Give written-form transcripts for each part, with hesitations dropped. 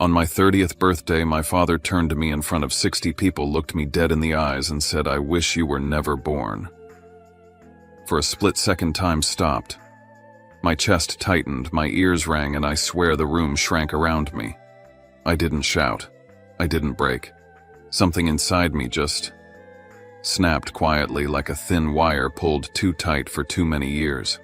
On my 30th birthday, my father turned to me in front of 60 people, looked me dead in the eyes, and said, "I wish you were never born." For a split second, time stopped. My chest tightened, my ears rang, and I swear the room shrank around me. I didn't shout. I didn't break. Something inside me just snapped quietly, like a thin wire pulled too tight for too many years.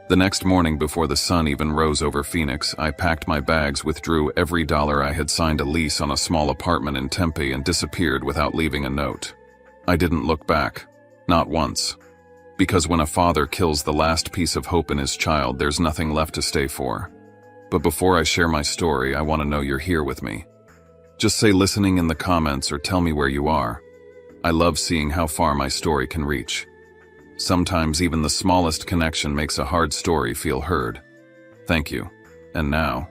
The next morning, before the sun even rose over Phoenix, I packed my bags, withdrew every dollar I had, signed a lease on a small apartment in Tempe, and disappeared without leaving a note. I didn't look back. Not once. Because when a father kills the last piece of hope in his child, there's nothing left to stay for. But before I share my story, I want to know you're here with me. Just say listening in the comments or tell me where you are. I love seeing how far my story can reach. Sometimes even the smallest connection makes a hard story feel heard. Thank you. And now,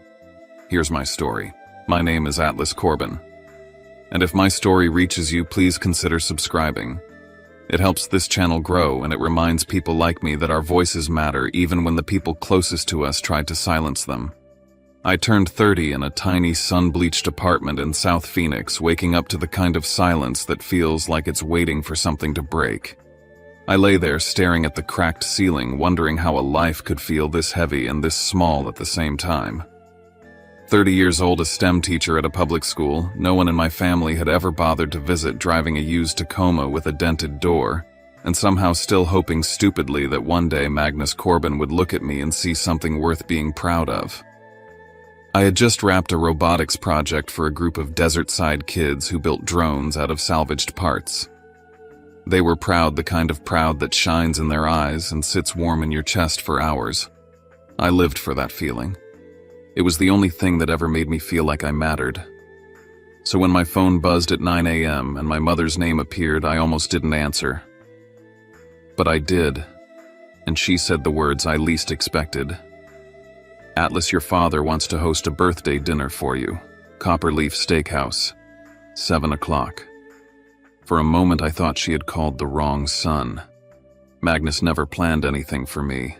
here's my story. My name is Atlas Corbin. And if my story reaches you, please consider subscribing. It helps this channel grow, and it reminds people like me that our voices matter even when the people closest to us tried to silence them. I turned 30 in a tiny sun-bleached apartment in South Phoenix, waking up to the kind of silence that feels like it's waiting for something to break. I lay there staring at the cracked ceiling, wondering how a life could feel this heavy and this small at the same time. 30 years old, a STEM teacher at a public school, no one in my family had ever bothered to visit, driving a used Tacoma with a dented door, and somehow still hoping stupidly that one day Magnus Corbin would look at me and see something worth being proud of. I had just wrapped a robotics project for a group of desert-side kids who built drones out of salvaged parts. They were proud, the kind of proud that shines in their eyes and sits warm in your chest for hours. I lived for that feeling. It was the only thing that ever made me feel like I mattered. So when my phone buzzed at 9 a.m. and my mother's name appeared, I almost didn't answer. But I did, and she said the words I least expected. "Atlas, your father wants to host a birthday dinner for you. Copperleaf Steakhouse. 7 o'clock. For a moment I thought she had called the wrong son. Magnus never planned anything for me.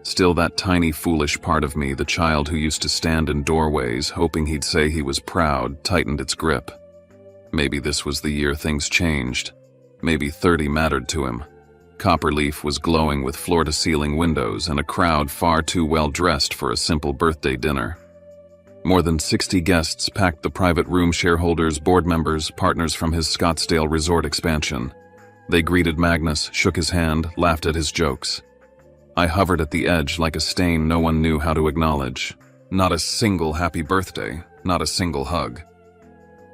Still, that tiny foolish part of me, the child who used to stand in doorways hoping he'd say he was proud, tightened its grip. Maybe this was the year things changed. Maybe 30 mattered to him. Copperleaf was glowing with floor-to-ceiling windows and a crowd far too well-dressed for a simple birthday dinner. More than 60 guests packed the private room, shareholders, board members, partners from his Scottsdale resort expansion. They greeted Magnus, shook his hand, laughed at his jokes. I hovered at the edge like a stain no one knew how to acknowledge. Not a single happy birthday, not a single hug.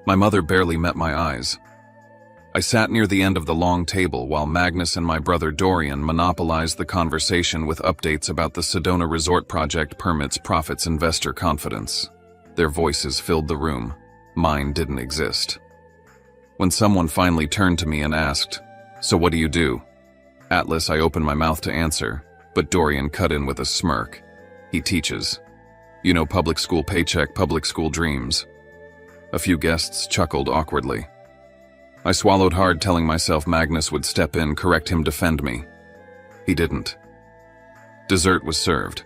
My mother barely met my eyes. I sat near the end of the long table while Magnus and my brother Dorian monopolized the conversation with updates about the Sedona Resort project, permits, profits, investor confidence. Their voices filled the room. Mine didn't exist. When someone finally turned to me and asked, "So what do you do?" "Atlas," I opened my mouth to answer, but Dorian cut in with a smirk. "He teaches. You know, public school paycheck, public school dreams." A few guests chuckled awkwardly. I swallowed hard, telling myself Magnus would step in, correct him, defend me. He didn't. Dessert was served.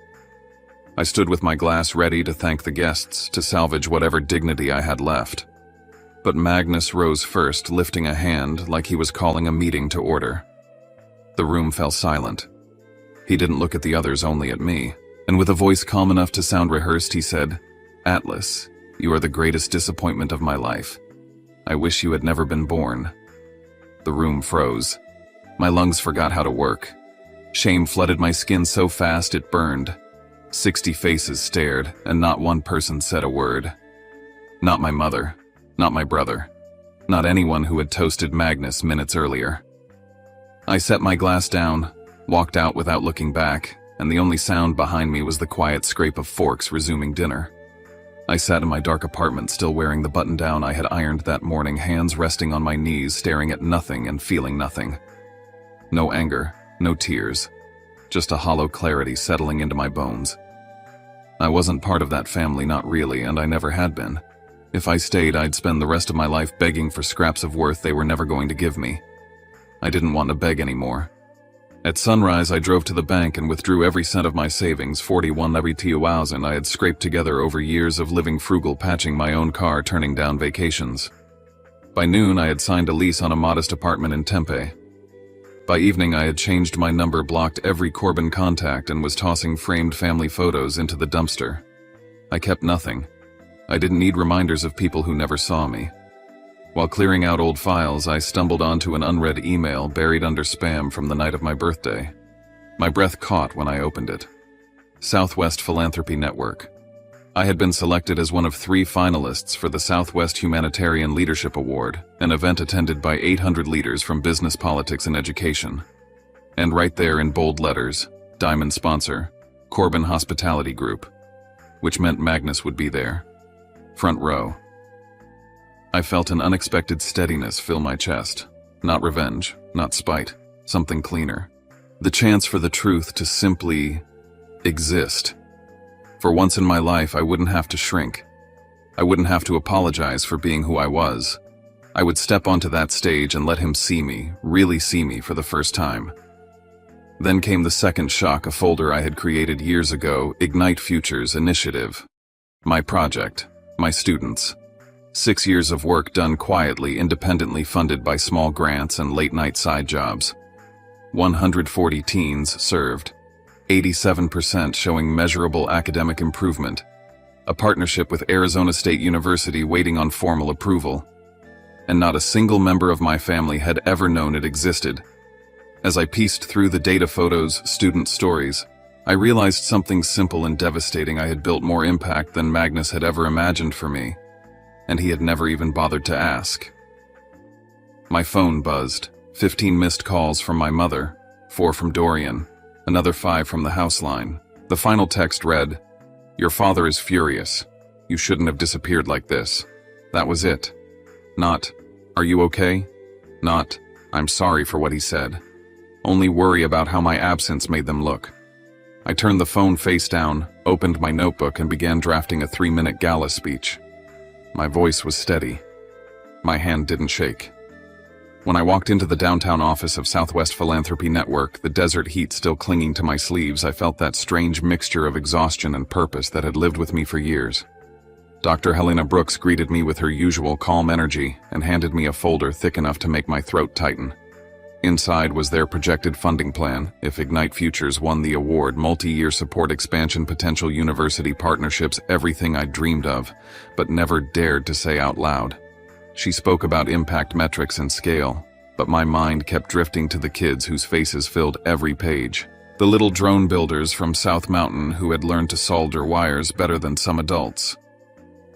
I stood with my glass ready to thank the guests, to salvage whatever dignity I had left. But Magnus rose first, lifting a hand like he was calling a meeting to order. The room fell silent. He didn't look at the others, only at me, and with a voice calm enough to sound rehearsed, he said, "Atlas, you are the greatest disappointment of my life. I wish you had never been born." The room froze. My lungs forgot how to work. Shame flooded my skin so fast it burned. 60 faces stared, and not one person said a word. Not my mother, not my brother, not anyone who had toasted Magnus minutes earlier. I set my glass down, walked out without looking back, and the only sound behind me was the quiet scrape of forks resuming dinner. I sat in my dark apartment, still wearing the button-down I had ironed that morning, hands resting on my knees, staring at nothing and feeling nothing. No anger, no tears, just a hollow clarity settling into my bones. I wasn't part of that family, not really, and I never had been. If I stayed, I'd spend the rest of my life begging for scraps of worth they were never going to give me. I didn't want to beg anymore. At sunrise, I drove to the bank and withdrew every cent of my savings, 41 every 2,000 I had scraped together over years of living frugal, patching my own car, turning down vacations. By noon, I had signed a lease on a modest apartment in Tempe. By evening, I had changed my number, blocked every Corbin contact, and was tossing framed family photos into the dumpster. I kept nothing. I didn't need reminders of people who never saw me. While clearing out old files, I stumbled onto an unread email buried under spam from the night of my birthday. My breath caught when I opened it. Southwest Philanthropy Network. I had been selected as one of 3 finalists for the Southwest Humanitarian Leadership Award, an event attended by 800 leaders from business, politics, and education. And right there in bold letters, diamond sponsor, Corbin Hospitality Group, which meant Magnus would be there. Front row. I felt an unexpected steadiness fill my chest. Not revenge, not spite, something cleaner. The chance for the truth to simply exist. For once in my life, I wouldn't have to shrink. I wouldn't have to apologize for being who I was. I would step onto that stage and let him see me, really see me for the first time. Then came the second shock, a folder I had created years ago, Ignite Futures Initiative. My project, my students. 6 years of work done quietly, independently, funded by small grants and late-night side jobs. 140 teens served. 87% showing measurable academic improvement. A partnership with Arizona State University waiting on formal approval. And not a single member of my family had ever known it existed. As I pieced through the data, photos, student stories, I realized something simple and devastating. I had built more impact than Magnus had ever imagined for me. And he had never even bothered to ask. My phone buzzed. 15 missed calls from my mother, 4 from Dorian, another 5 from the house line. The final text read, "Your father is furious. You shouldn't have disappeared like this." That was it. Not, "Are you okay?" Not, "I'm sorry for what he said." Only worry about how my absence made them look. I turned the phone face down, opened my notebook, and began drafting a 3-minute gala speech. My voice was steady. My hand didn't shake. When I walked into the downtown office of Southwest Philanthropy Network, the desert heat still clinging to my sleeves, I felt that strange mixture of exhaustion and purpose that had lived with me for years. Dr. Helena Brooks greeted me with her usual calm energy and handed me a folder thick enough to make my throat tighten. Inside was their projected funding plan if Ignite Futures won the award, multi-year support, expansion, potential university partnerships, everything I dreamed of, but never dared to say out loud. She spoke about impact metrics and scale, but my mind kept drifting to the kids whose faces filled every page. The little drone builders from South Mountain who had learned to solder wires better than some adults.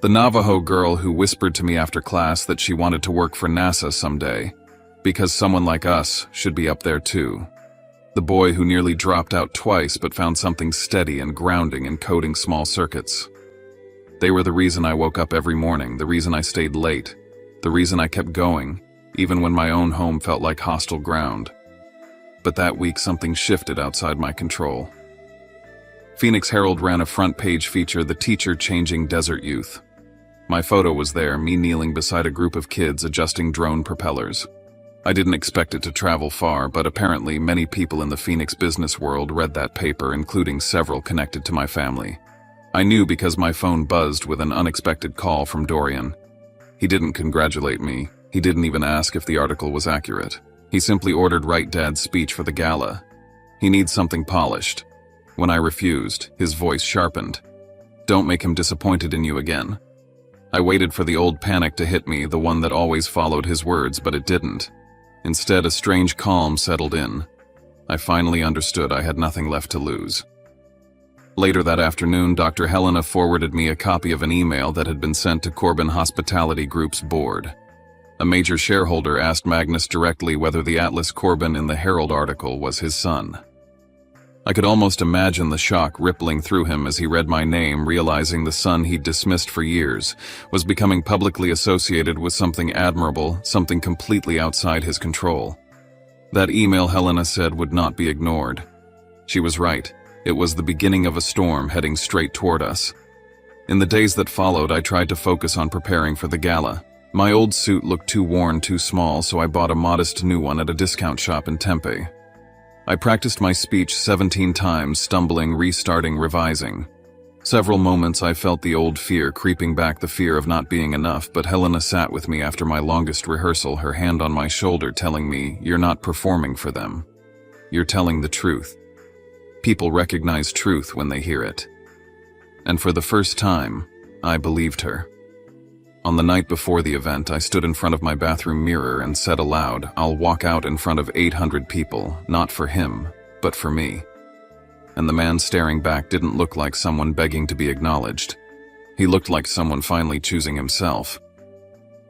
The Navajo girl who whispered to me after class that she wanted to work for NASA someday, because someone like us should be up there too. The boy who nearly dropped out twice but found something steady and grounding in coding small circuits. They were the reason I woke up every morning, the reason I stayed late, the reason I kept going, even when my own home felt like hostile ground. But that week something shifted outside my control. Phoenix Herald ran a front-page feature, "The Teacher Changing Desert Youth." My photo was there, me kneeling beside a group of kids adjusting drone propellers. I didn't expect it to travel far, but apparently many people in the Phoenix business world read that paper, including several connected to my family. I knew because my phone buzzed with an unexpected call from Dorian. He didn't congratulate me. He didn't even ask if the article was accurate. He simply ordered Right Dad's speech for the gala. He needs something polished. When I refused, his voice sharpened. "Don't make him disappointed in you again." I waited for the old panic to hit me, the one that always followed his words, but it didn't. Instead, a strange calm settled in. I finally understood I had nothing left to lose. Later that afternoon, Dr. Helena forwarded me a copy of an email that had been sent to Corbin Hospitality Group's board. A major shareholder asked Magnus directly whether the Atlas Corbin in the Herald article was his son. I could almost imagine the shock rippling through him as he read my name, realizing the son he'd dismissed for years was becoming publicly associated with something admirable, something completely outside his control. That email, Helena said, would not be ignored. She was right. It was the beginning of a storm heading straight toward us. In the days that followed, I tried to focus on preparing for the gala. My old suit looked too worn, too small, so I bought a modest new one at a discount shop in Tempe. I practiced my speech 17 times, stumbling, restarting, revising. Several moments I felt the old fear creeping back, the fear of not being enough, but Helena sat with me after my longest rehearsal, her hand on my shoulder telling me, "You're not performing for them. You're telling the truth." People recognize truth when they hear it. And for the first time, I believed her. On the night before the event, I stood in front of my bathroom mirror and said aloud, "I'll walk out in front of 800 people, not for him, but for me." And the man staring back didn't look like someone begging to be acknowledged. He looked like someone finally choosing himself.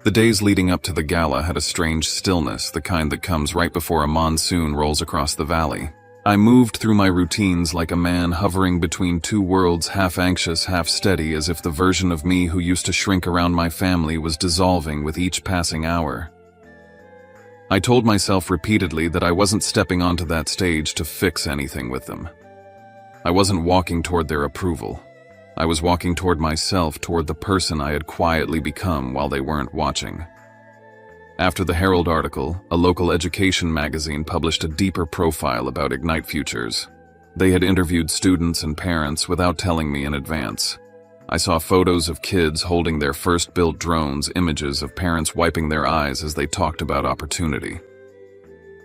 The days leading up to the gala had a strange stillness, the kind that comes right before a monsoon rolls across the valley. I moved through my routines like a man hovering between two worlds, half anxious, half steady, as if the version of me who used to shrink around my family was dissolving with each passing hour. I told myself repeatedly that I wasn't stepping onto that stage to fix anything with them. I wasn't walking toward their approval. I was walking toward myself, toward the person I had quietly become while they weren't watching. After the Herald article, a local education magazine published a deeper profile about Ignite Futures. They had interviewed students and parents without telling me in advance. I saw photos of kids holding their first built drones, images of parents wiping their eyes as they talked about opportunity.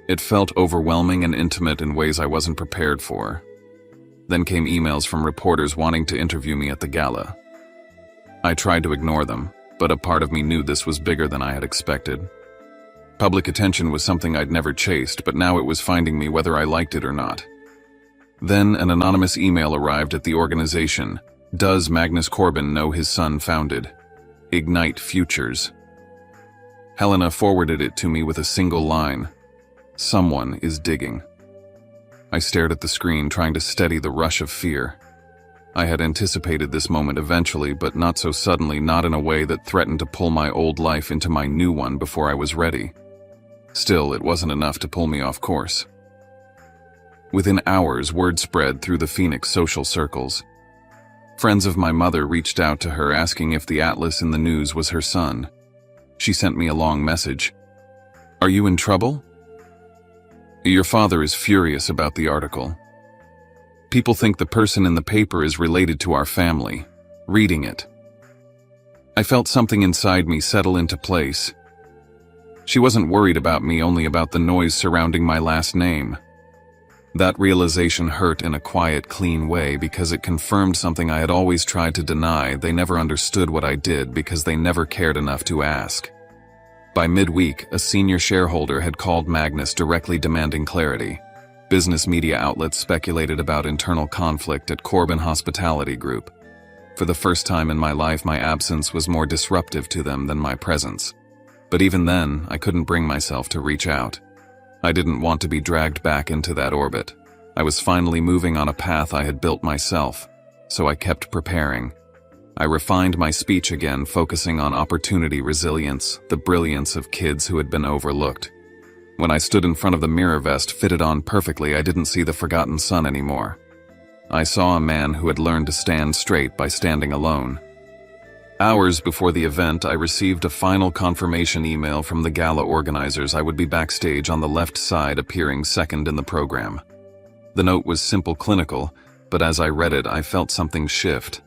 It felt overwhelming and intimate in ways I wasn't prepared for. Then came emails from reporters wanting to interview me at the gala. I tried to ignore them, but a part of me knew this was bigger than I had expected. Public attention was something I'd never chased, but now it was finding me whether I liked it or not. Then an anonymous email arrived at the organization. Does Magnus Corbin know his son founded Ignite Futures? Helena forwarded it to me with a single line. Someone is digging. I stared at the screen, trying to steady the rush of fear. I had anticipated this moment eventually, but not so suddenly, not in a way that threatened to pull my old life into my new one before I was ready. Still, it wasn't enough to pull me off course. Within hours, word spread through the Phoenix social circles. Friends of my mother reached out to her asking if the Atlas in the news was her son. She sent me a long message. "Are you in trouble? Your father is furious about the article. People think the person in the paper is related to our family." Reading it, I felt something inside me settle into place. She wasn't worried about me, only about the noise surrounding my last name. That realization hurt in a quiet, clean way because it confirmed something I had always tried to deny. They never understood what I did because they never cared enough to ask. By midweek, a senior shareholder had called Magnus directly demanding clarity. Business media outlets speculated about internal conflict at Corbin Hospitality Group. For the first time in my life, my absence was more disruptive to them than my presence. But even then, I couldn't bring myself to reach out. I didn't want to be dragged back into that orbit. I was finally moving on a path I had built myself, so I kept preparing. I refined my speech again, focusing on opportunity, resilience, the brilliance of kids who had been overlooked. When I stood in front of the mirror, vest fitted on perfectly, I didn't see the forgotten son anymore. I saw a man who had learned to stand straight by standing alone. Hours before the event, I received a final confirmation email from the gala organizers. I would be backstage on the left side, appearing second in the program. The note was simple, clinical, but as I read it, I felt something shift.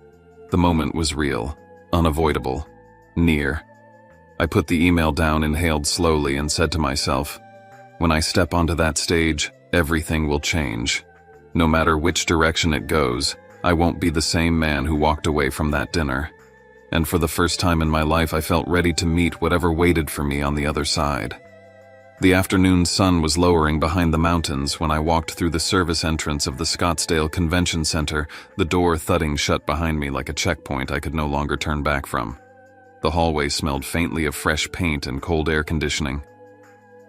The moment was real, unavoidable, near. I put the email down, inhaled slowly, and said to myself, when I step onto that stage, everything will change. No matter which direction it goes, I won't be the same man who walked away from that dinner. And for the first time in my life, I felt ready to meet whatever waited for me on the other side. The afternoon sun was lowering behind the mountains when I walked through the service entrance of the Scottsdale Convention Center, the door thudding shut behind me like a checkpoint I could no longer turn back from. The hallway smelled faintly of fresh paint and cold air conditioning.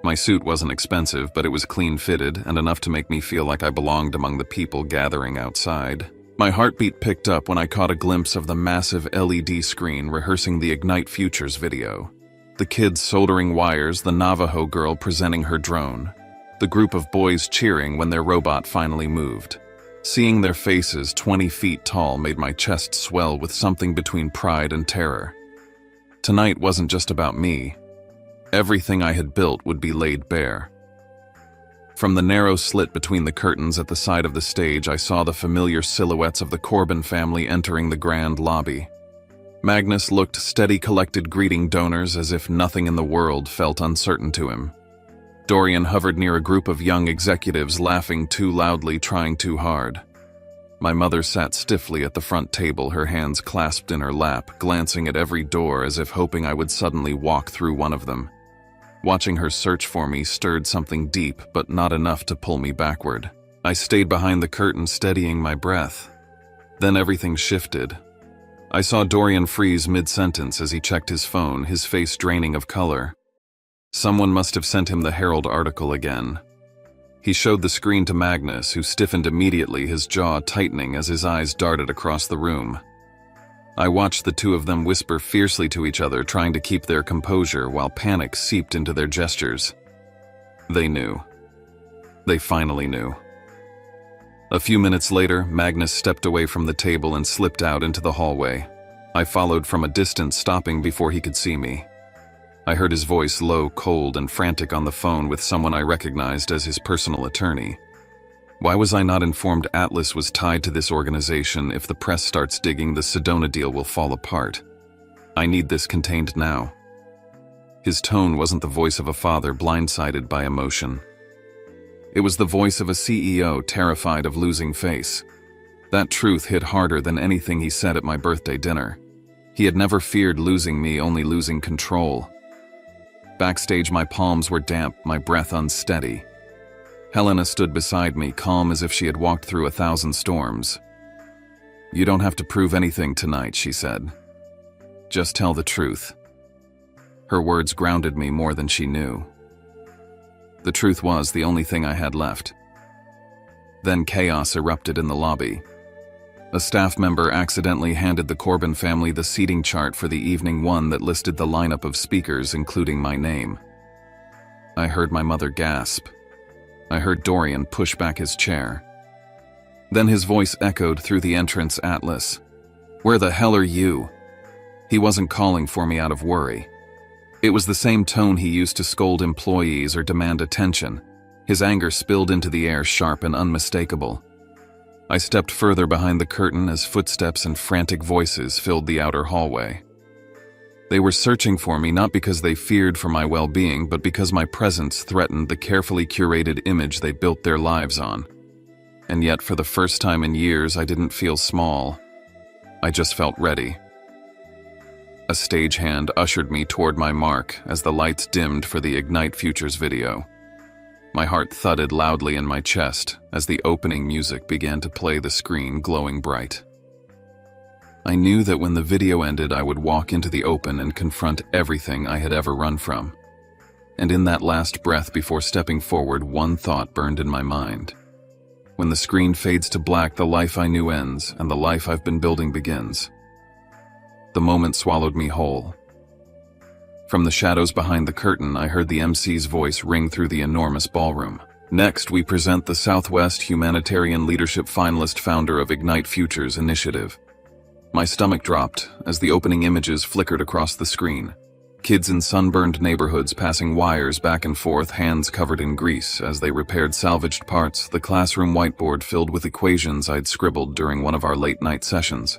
My suit wasn't expensive, but it was clean-fitted and enough to make me feel like I belonged among the people gathering outside. My heartbeat picked up when I caught a glimpse of the massive LED screen rehearsing the Ignite Futures video. The kids soldering wires, the Navajo girl presenting her drone, the group of boys cheering when their robot finally moved. Seeing their faces 20 feet tall made my chest swell with something between pride and terror. Tonight wasn't just about me. Everything I had built would be laid bare. From the narrow slit between the curtains at the side of the stage, I saw the familiar silhouettes of the Corbin family entering the grand lobby. Magnus looked steady, collected, greeting donors as if nothing in the world felt uncertain to him. Dorian hovered near a group of young executives, laughing too loudly, trying too hard. My mother sat stiffly at the front table, her hands clasped in her lap, glancing at every door as if hoping I would suddenly walk through one of them. Watching her search for me stirred something deep, but not enough to pull me backward. I stayed behind the curtain, steadying my breath. Then everything shifted. I saw Dorian freeze mid-sentence as he checked his phone, his face draining of color. Someone must have sent him the Herald article again. He showed the screen to Magnus, who stiffened immediately, his jaw tightening as his eyes darted across the room. I watched the two of them whisper fiercely to each other, trying to keep their composure while panic seeped into their gestures. They knew. They finally knew. A few minutes later, Magnus stepped away from the table and slipped out into the hallway. I followed from a distance, stopping before he could see me. I heard his voice low, cold, and frantic on the phone with someone I recognized as his personal attorney. Why was I not informed Atlas was tied to this organization? If the press starts digging, the Sedona deal will fall apart. I need this contained now. His tone wasn't the voice of a father blindsided by emotion. It was the voice of a CEO terrified of losing face. That truth hit harder than anything he said at my birthday dinner. He had never feared losing me, only losing control. Backstage, my palms were damp, my breath unsteady. Helena stood beside me, calm as if she had walked through 1,000 storms. "You don't have to prove anything tonight," she said. "Just tell the truth." Her words grounded me more than she knew. The truth was the only thing I had left. Then chaos erupted in the lobby. A staff member accidentally handed the Corbin family the seating chart for the evening one that listed the lineup of speakers, including my name. I heard my mother gasp. I heard Dorian push back his chair. Then his voice echoed through the entrance, "Atlas, where the hell are you?" He wasn't calling for me out of worry. It was the same tone he used to scold employees or demand attention. His anger spilled into the air, sharp and unmistakable. I stepped further behind the curtain as footsteps and frantic voices filled the outer hallway. They were searching for me not because they feared for my well-being, but because my presence threatened the carefully curated image they built their lives on. And yet, for the first time in years, I didn't feel small. I just felt ready. A stagehand ushered me toward my mark as the lights dimmed for the Ignite Futures video. My heart thudded loudly in my chest as the opening music began to play, the screen glowing bright. I knew that when the video ended, I would walk into the open and confront everything I had ever run from. And in that last breath before stepping forward, one thought burned in my mind. When the screen fades to black, the life I knew ends, and the life I've been building begins. The moment swallowed me whole. From the shadows behind the curtain, I heard the MC's voice ring through the enormous ballroom. "Next, we present the Southwest Humanitarian Leadership Finalist, founder of Ignite Futures Initiative." My stomach dropped as the opening images flickered across the screen. Kids in sunburned neighborhoods passing wires back and forth, hands covered in grease as they repaired salvaged parts, the classroom whiteboard filled with equations I'd scribbled during one of our late-night sessions.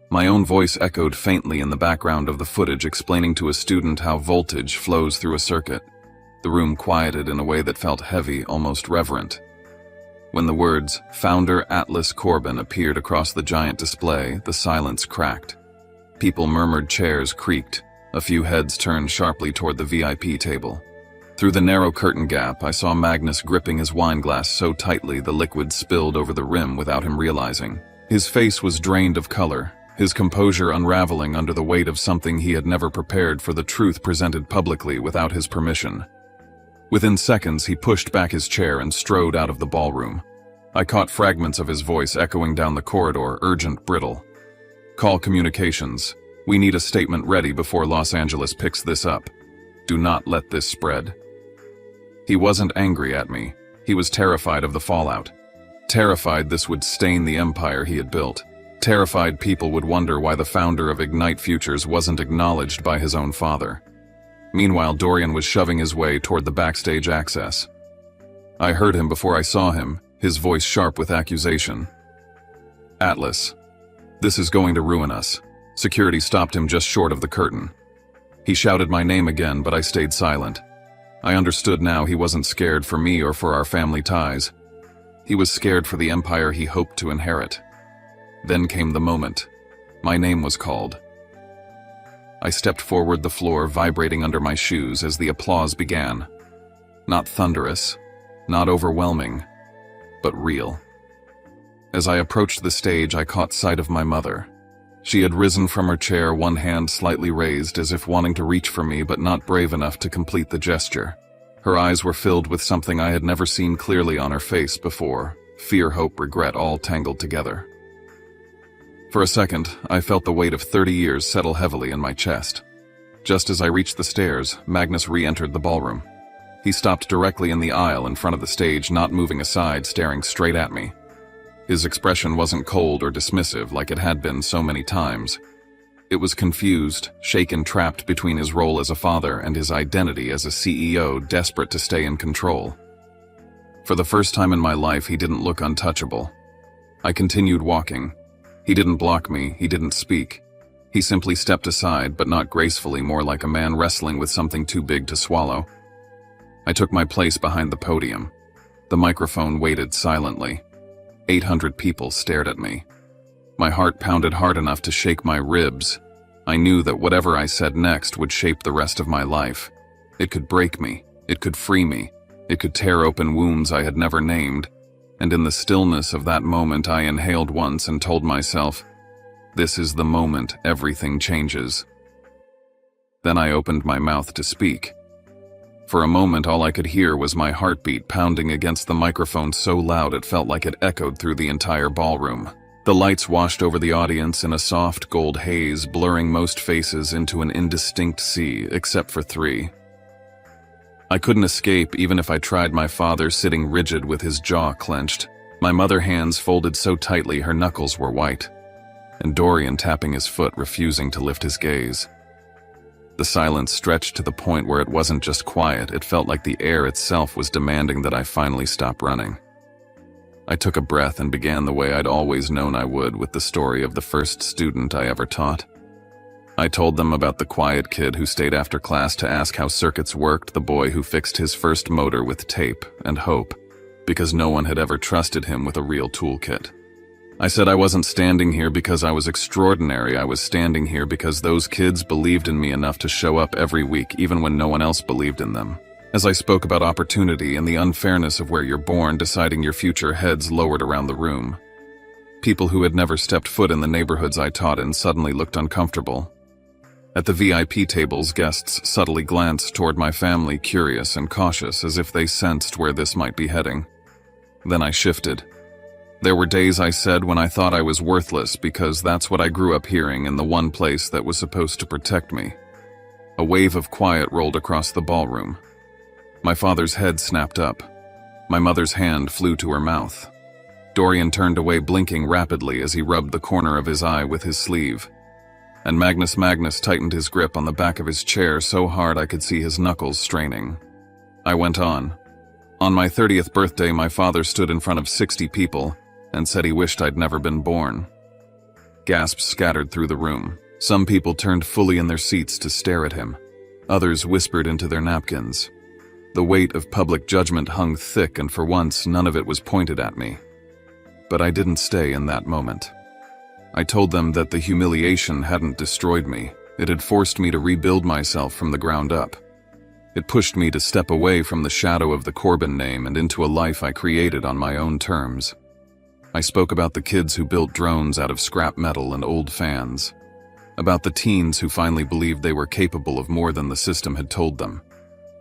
My own voice echoed faintly in the background of the footage, explaining to a student how voltage flows through a circuit. The room quieted in a way that felt heavy, almost reverent. When the words, "Founder Atlas Corbin," appeared across the giant display, the silence cracked. People murmured, chairs creaked. A few heads turned sharply toward the VIP table. Through the narrow curtain gap, I saw Magnus gripping his wine glass so tightly the liquid spilled over the rim without him realizing. His face was drained of color, his composure unraveling under the weight of something he had never prepared for, the truth presented publicly without his permission. Within seconds, he pushed back his chair and strode out of the ballroom. I caught fragments of his voice echoing down the corridor, urgent, brittle. "Call communications. We need a statement ready before Los Angeles picks this up. Do not let this spread." He wasn't angry at me. He was terrified of the fallout. Terrified this would stain the empire he had built. Terrified people would wonder why the founder of Ignite Futures wasn't acknowledged by his own father. Meanwhile, Dorian was shoving his way toward the backstage access. I heard him before I saw him, his voice sharp with accusation. "Atlas, this is going to ruin us." Security stopped him just short of the curtain. He shouted my name again, but I stayed silent. I understood now he wasn't scared for me or for our family ties. He was scared for the empire he hoped to inherit. Then came the moment. My name was called. I stepped forward, the floor vibrating under my shoes as the applause began. Not thunderous, not overwhelming, but real. As I approached the stage, I caught sight of my mother. She had risen from her chair, one hand slightly raised as if wanting to reach for me but not brave enough to complete the gesture. Her eyes were filled with something I had never seen clearly on her face before, fear, hope, regret, all tangled together. For a second, I felt the weight of 30 years settle heavily in my chest. Just as I reached the stairs, Magnus re-entered the ballroom. He stopped directly in the aisle in front of the stage, not moving aside, staring straight at me. His expression wasn't cold or dismissive like it had been so many times. It was confused, shaken, trapped between his role as a father and his identity as a CEO, desperate to stay in control. For the first time in my life, he didn't look untouchable. I continued walking. He didn't block me, he didn't speak. He simply stepped aside, but not gracefully, more like a man wrestling with something too big to swallow. I took my place behind the podium. The microphone waited silently. 800 people stared at me. My heart pounded hard enough to shake my ribs. I knew that whatever I said next would shape the rest of my life. It could break me, it could free me, it could tear open wounds I had never named, and in the stillness of that moment I inhaled once and told myself, this is the moment everything changes. Then I opened my mouth to speak. For a moment, all I could hear was my heartbeat pounding against the microphone so loud it felt like it echoed through the entire ballroom. The lights washed over the audience in a soft gold haze, blurring most faces into an indistinct sea, except for 3. I couldn't escape even if I tried. My father sitting rigid with his jaw clenched, my mother hands folded so tightly her knuckles were white, and Dorian tapping his foot, refusing to lift his gaze. The silence stretched to the point where it wasn't just quiet, it felt like the air itself was demanding that I finally stop running. I took a breath and began the way I'd always known I would, with the story of the first student I ever taught. I told them about the quiet kid who stayed after class to ask how circuits worked, the boy who fixed his first motor with tape and hope, because no one had ever trusted him with a real toolkit. I said I wasn't standing here because I was extraordinary, I was standing here because those kids believed in me enough to show up every week even when no one else believed in them. As I spoke about opportunity and the unfairness of where you're born deciding your future, heads lowered around the room. People who had never stepped foot in the neighborhoods I taught in suddenly looked uncomfortable. At the VIP tables, guests subtly glanced toward my family, curious and cautious, as if they sensed where this might be heading. Then I shifted. There were days, I said, when I thought I was worthless because that's what I grew up hearing in the one place that was supposed to protect me. A wave of quiet rolled across the ballroom. My father's head snapped up. My mother's hand flew to her mouth. Dorian turned away, blinking rapidly as he rubbed the corner of his eye with his sleeve. And Magnus tightened his grip on the back of his chair so hard I could see his knuckles straining. I went on. On my 30th birthday, my father stood in front of 60 people and said he wished I'd never been born. Gasps scattered through the room. Some people turned fully in their seats to stare at him. Others whispered into their napkins. The weight of public judgment hung thick, and for once, none of it was pointed at me. But I didn't stay in that moment. I told them that the humiliation hadn't destroyed me. It had forced me to rebuild myself from the ground up. It pushed me to step away from the shadow of the Corbin name and into a life I created on my own terms. I spoke about the kids who built drones out of scrap metal and old fans. About the teens who finally believed they were capable of more than the system had told them.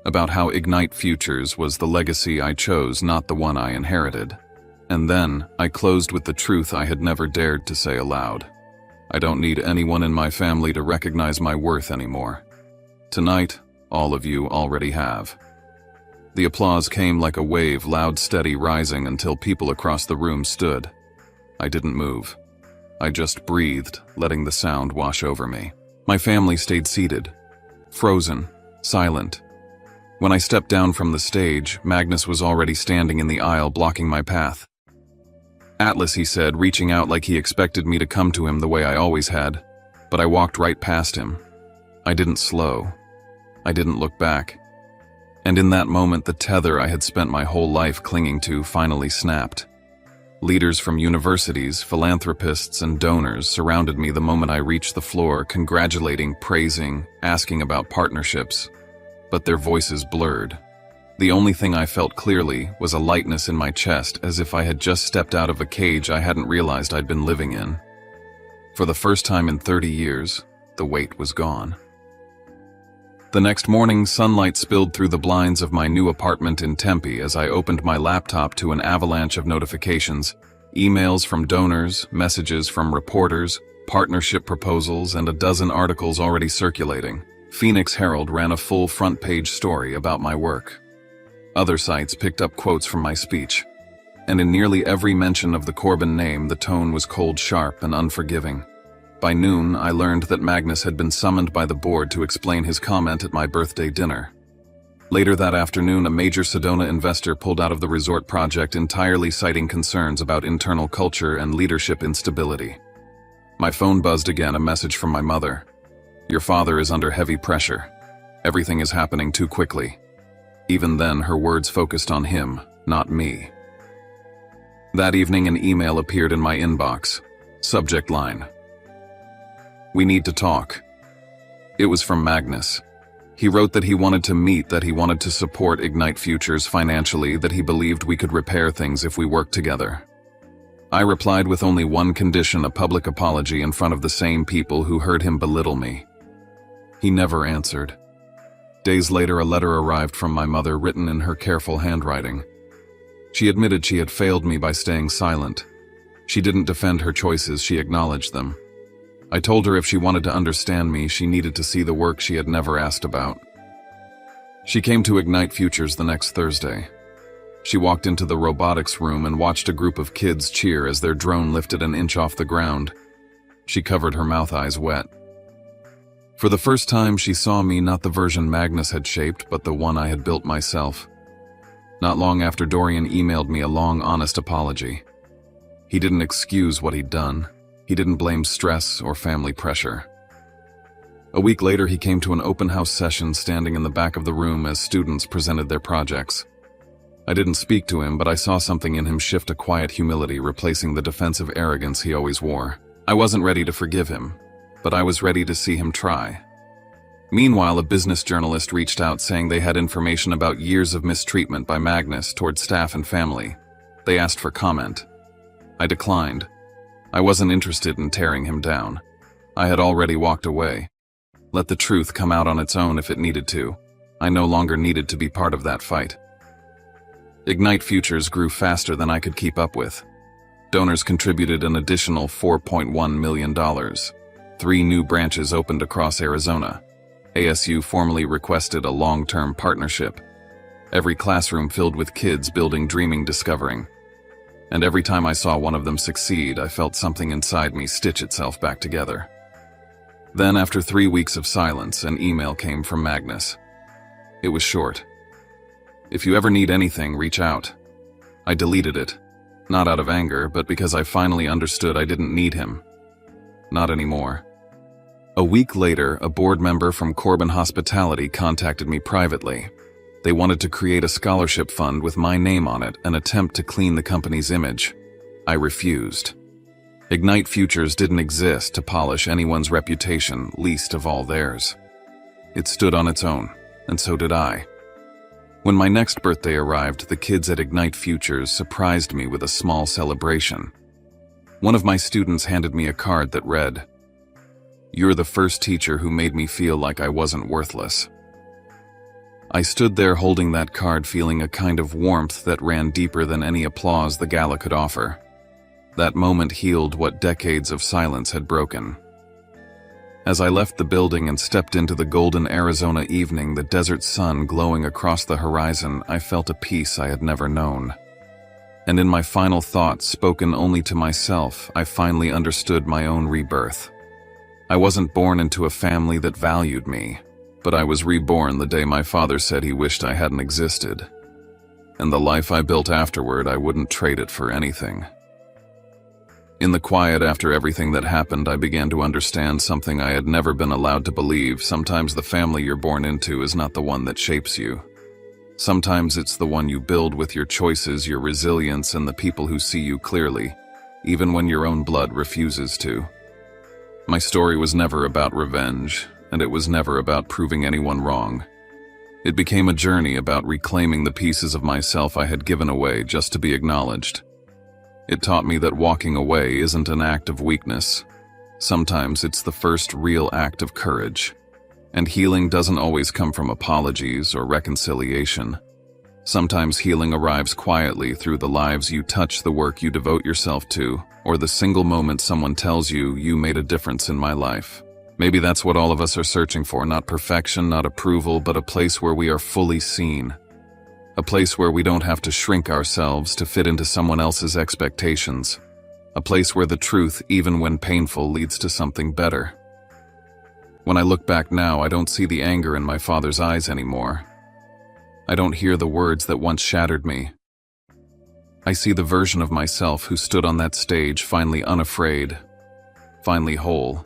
About how Ignite Futures was the legacy I chose, not the one I inherited. And then, I closed with the truth I had never dared to say aloud. I don't need anyone in my family to recognize my worth anymore. Tonight, all of you already have. The applause came like a wave, loud, steady, rising until people across the room stood. I didn't move. I just breathed, letting the sound wash over me. My family stayed seated, frozen, silent. When I stepped down from the stage, Magnus was already standing in the aisle blocking my path. "Atlas," he said, reaching out like he expected me to come to him the way I always had, but I walked right past him. I didn't slow. I didn't look back. And in that moment, the tether I had spent my whole life clinging to finally snapped. Leaders from universities, philanthropists, and donors surrounded me the moment I reached the floor, congratulating, praising, asking about partnerships. But their voices blurred. The only thing I felt clearly was a lightness in my chest, as if I had just stepped out of a cage I hadn't realized I'd been living in. For the first time in 30 years, the weight was gone. The next morning, sunlight spilled through the blinds of my new apartment in Tempe as I opened my laptop to an avalanche of notifications, emails from donors, messages from reporters, partnership proposals, and a dozen articles already circulating. Phoenix Herald ran a full front-page story about my work. Other sites picked up quotes from my speech, and in nearly every mention of the Corbin name, the tone was cold, sharp, and unforgiving. By noon, I learned that Magnus had been summoned by the board to explain his comment at my birthday dinner. Later that afternoon, a major Sedona investor pulled out of the resort project entirely citing concerns about internal culture and leadership instability. My phone buzzed again, a message from my mother. "Your father is under heavy pressure. Everything is happening too quickly." Even then, her words focused on him, not me. That evening, an email appeared in my inbox. Subject line: "We need to talk." It was from Magnus. He wrote that he wanted to meet, that he wanted to support Ignite Futures financially, that he believed we could repair things if we worked together. I replied with only one condition: a public apology in front of the same people who heard him belittle me. He never answered. Days later, a letter arrived from my mother, written in her careful handwriting. She admitted she had failed me by staying silent. She didn't defend her choices, she acknowledged them. I told her if she wanted to understand me, she needed to see the work she had never asked about. She came to Ignite Futures the next Thursday. She walked into the robotics room and watched a group of kids cheer as their drone lifted an inch off the ground. She covered her mouth, eyes wet. For the first time, she saw me, not the version Magnus had shaped, but the one I had built myself. Not long after, Dorian emailed me a long, honest apology. He didn't excuse what he'd done. He didn't blame stress or family pressure. A week later, he came to an open house session, standing in the back of the room as students presented their projects. I didn't speak to him, but I saw something in him shift, a quiet humility replacing the defensive arrogance he always wore. I wasn't ready to forgive him, but I was ready to see him try. Meanwhile, a business journalist reached out saying they had information about years of mistreatment by Magnus toward staff and family. They asked for comment. I declined. I wasn't interested in tearing him down. I had already walked away. Let the truth come out on its own if it needed to. I no longer needed to be part of that fight. Ignite Futures grew faster than I could keep up with. Donors contributed an additional $4.1 million. 3 new branches opened across Arizona. ASU formally requested a long-term partnership. Every classroom filled with kids building, dreaming, discovering. And every time I saw one of them succeed, I felt something inside me stitch itself back together. Then, after 3 weeks of silence, an email came from Magnus. It was short. "If you ever need anything, reach out." I deleted it, not out of anger, but because I finally understood I didn't need him. Not anymore. A week later, a board member from Corbin Hospitality contacted me privately. They wanted to create a scholarship fund with my name on it, an attempt to clean the company's image. I refused. Ignite Futures didn't exist to polish anyone's reputation, least of all theirs. It stood on its own, and so did I. When my next birthday arrived, the kids at Ignite Futures surprised me with a small celebration. One of my students handed me a card that read, "You're the first teacher who made me feel like I wasn't worthless." I stood there holding that card, feeling a kind of warmth that ran deeper than any applause the gala could offer. That moment healed what decades of silence had broken. As I left the building and stepped into the golden Arizona evening, the desert sun glowing across the horizon, I felt a peace I had never known. And in my final thoughts, spoken only to myself, I finally understood my own rebirth. I wasn't born into a family that valued me. But I was reborn the day my father said he wished I hadn't existed. And the life I built afterward, I wouldn't trade it for anything. In the quiet after everything that happened, I began to understand something I had never been allowed to believe. Sometimes the family you're born into is not the one that shapes you. Sometimes it's the one you build with your choices, your resilience, and the people who see you clearly, even when your own blood refuses to. My story was never about revenge, and it was never about proving anyone wrong. It became a journey about reclaiming the pieces of myself I had given away just to be acknowledged. It taught me that walking away isn't an act of weakness. Sometimes it's the first real act of courage. And healing doesn't always come from apologies or reconciliation. Sometimes healing arrives quietly through the lives you touch, the work you devote yourself to, or the single moment someone tells you, "You made a difference in my life." Maybe that's what all of us are searching for, not perfection, not approval, but a place where we are fully seen. A place where we don't have to shrink ourselves to fit into someone else's expectations. A place where the truth, even when painful, leads to something better. When I look back now, I don't see the anger in my father's eyes anymore. I don't hear the words that once shattered me. I see the version of myself who stood on that stage, finally unafraid, finally whole,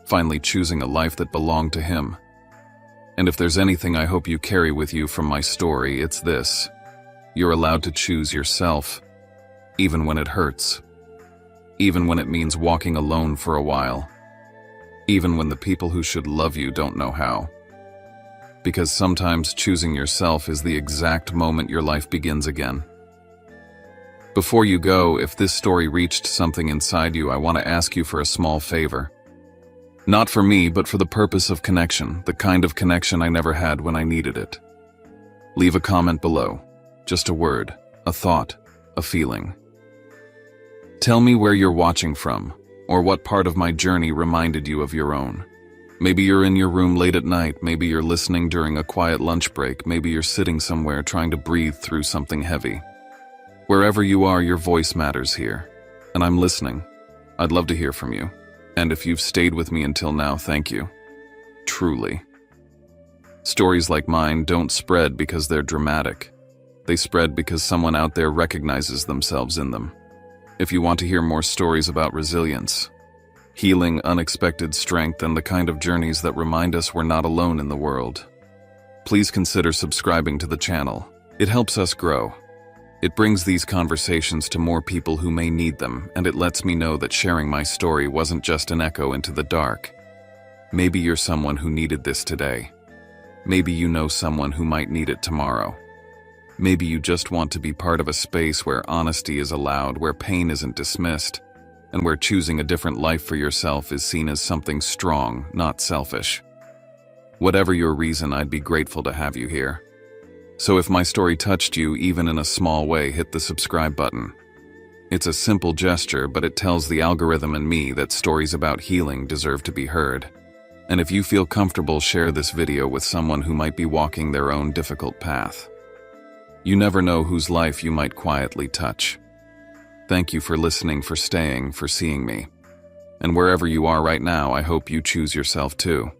finally choosing a life that belonged to him. And if there's anything I hope you carry with you from my story, it's this: you're allowed to choose yourself, even when it hurts, even when it means walking alone for a while, even when the people who should love you don't know how. Because sometimes choosing yourself is the exact moment your life begins again. Before you go, if this story reached something inside you, I want to ask you for a small favor. Not for me, but for the purpose of connection, the kind of connection I never had when I needed it. Leave a comment below. Just a word, a thought, a feeling. Tell me where you're watching from, or what part of my journey reminded you of your own. Maybe you're in your room late at night, maybe you're listening during a quiet lunch break, maybe you're sitting somewhere trying to breathe through something heavy. Wherever you are, your voice matters here, and I'm listening. I'd love to hear from you. And if you've stayed with me until now, thank you. Truly. Stories like mine don't spread because they're dramatic. They spread because someone out there recognizes themselves in them. If you want to hear more stories about resilience, healing, unexpected strength, and the kind of journeys that remind us we're not alone in the world, please consider subscribing to the channel. It helps us grow. It brings these conversations to more people who may need them, and it lets me know that sharing my story wasn't just an echo into the dark. Maybe you're someone who needed this today. Maybe you know someone who might need it tomorrow. Maybe you just want to be part of a space where honesty is allowed, where pain isn't dismissed, and where choosing a different life for yourself is seen as something strong, not selfish. Whatever your reason, I'd be grateful to have you here. So if my story touched you, even in a small way, hit the subscribe button. It's a simple gesture, but it tells the algorithm and me that stories about healing deserve to be heard. And if you feel comfortable, share this video with someone who might be walking their own difficult path. You never know whose life you might quietly touch. Thank you for listening, for staying, for seeing me. And wherever you are right now, I hope you choose yourself too.